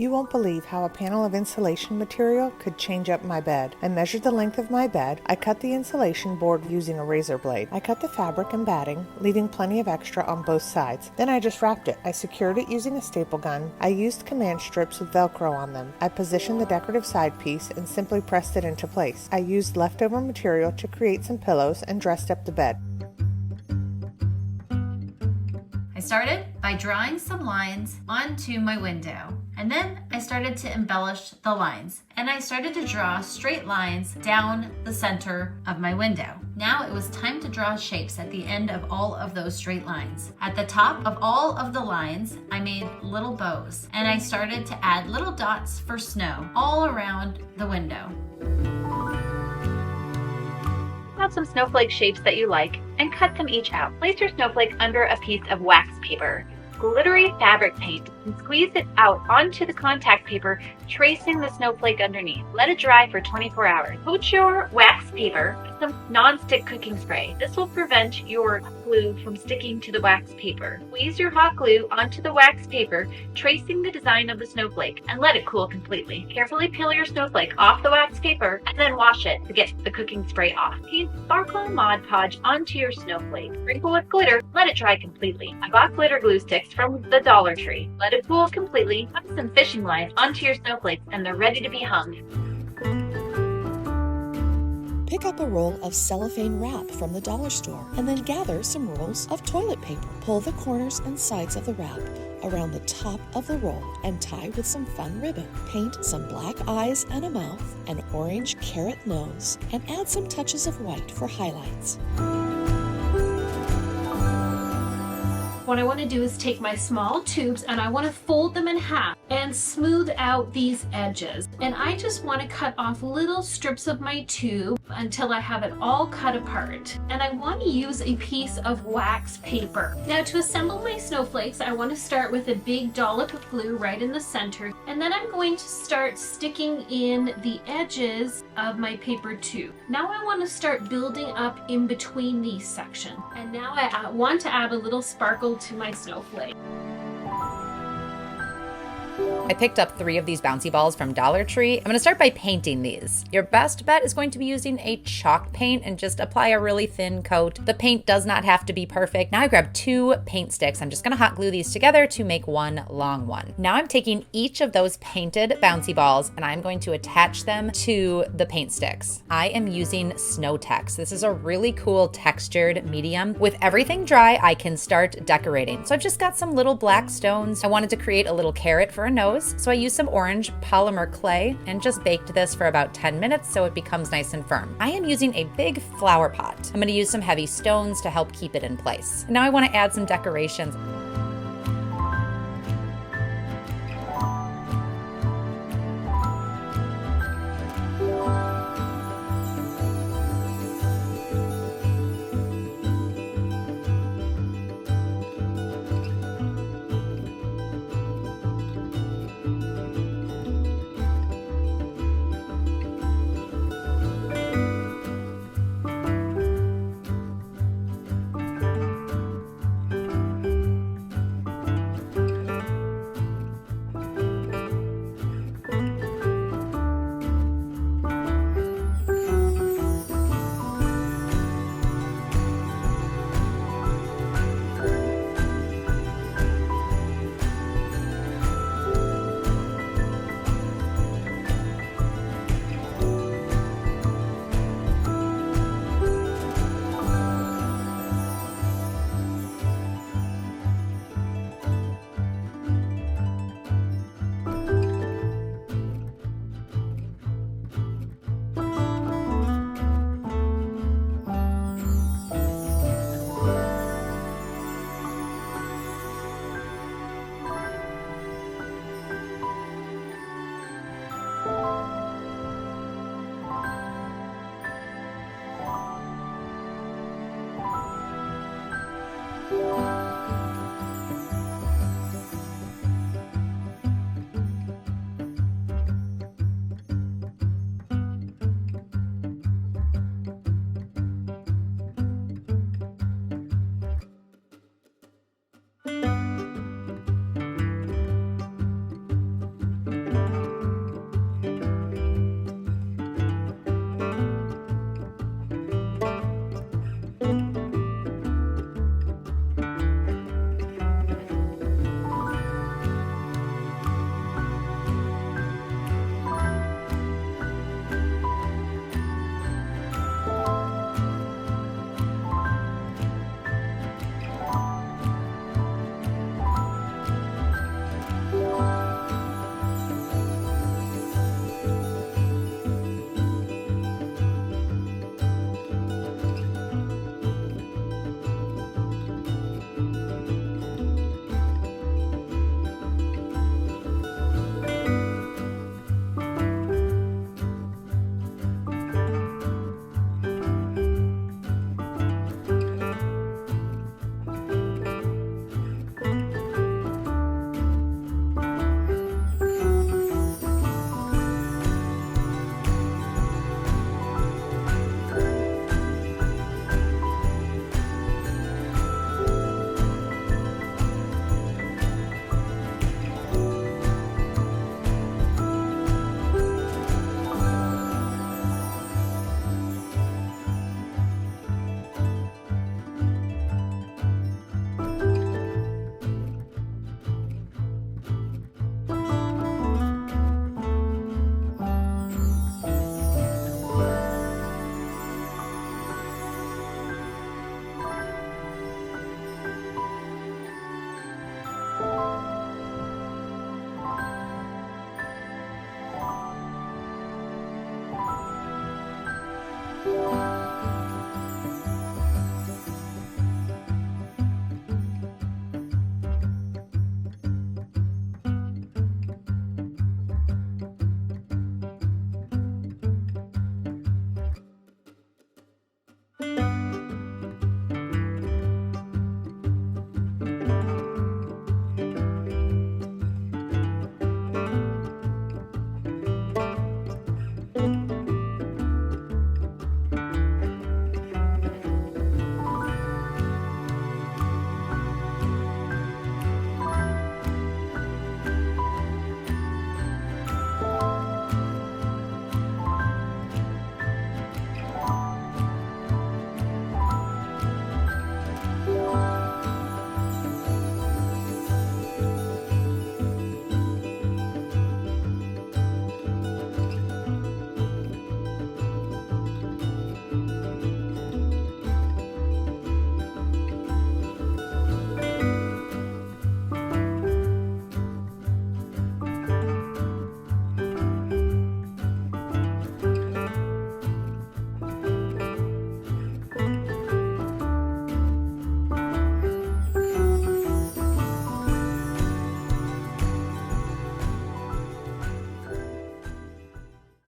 You won't believe how a panel of insulation material could change up my bed. I measured the length of my bed. I cut the insulation board using a razor blade. I cut the fabric and batting, leaving plenty of extra on both sides. Then I just wrapped it. I secured it using a staple gun. I used command strips with Velcro on them. I positioned the decorative side piece and simply pressed it into place. I used leftover material to create some pillows and dressed up the bed. I started by drawing some lines onto my window, and then I started to embellish the lines, and I started to draw straight lines down the center of my window. Now it was time to draw shapes at the end of all of those straight lines. At the top of all of the lines, I made little bows, and I started to add little dots for snow all around the window. Out some snowflake shapes that you like and cut them each out. Place your snowflake under a piece of wax paper, glittery fabric paint, and squeeze it out onto the contact paper, tracing the snowflake underneath. Let it dry for 24 hours. Coat your wax paper with some non-stick cooking spray. This will prevent your glue from sticking to the wax paper. Squeeze your hot glue onto the wax paper, tracing the design of the snowflake, and let it cool completely. Carefully peel your snowflake off the wax paper and then wash it to get the cooking spray off. Paint sparkle Mod Podge onto your snowflake. Sprinkle with glitter, let it dry completely. I bought glitter glue sticks from the Dollar Tree. Let it cool completely. Put some fishing lines onto your snowflakes and they're ready to be hung. Pick up a roll of cellophane wrap from the dollar store and then gather some rolls of toilet paper. Pull the corners and sides of the wrap around the top of the roll and tie with some fun ribbon. Paint some black eyes and a mouth, an orange carrot nose, and add some touches of white for highlights. What I want to do is take my small tubes and I want to fold them in half and smooth out these edges. And I just want to cut off little strips of my tube until I have it all cut apart. And I want to use a piece of wax paper. Now to assemble my snowflakes, I want to start with a big dollop of glue right in the center. And then I'm going to start sticking in the edges of my paper tube. Now I want to start building up in between these sections. And now I want to add a little sparkle to my snowflake. I picked up 3 of these bouncy balls from Dollar Tree. I'm going to start by painting these. Your best bet is going to be using a chalk paint and just apply a really thin coat. The paint does not have to be perfect. Now I grabbed 2 paint sticks. I'm just going to hot glue these together to make one long one. Now I'm taking each of those painted bouncy balls and I'm going to attach them to the paint sticks. I am using Snow Tex. This is a really cool textured medium. With everything dry, I can start decorating. So I've just got some little black stones. I wanted to create a little carrot for a nose, so I used some orange polymer clay and just baked this for about 10 minutes so it becomes nice and firm. I am using a big flower pot. I'm going to use some heavy stones to help keep it in place. Now I want to add some decorations.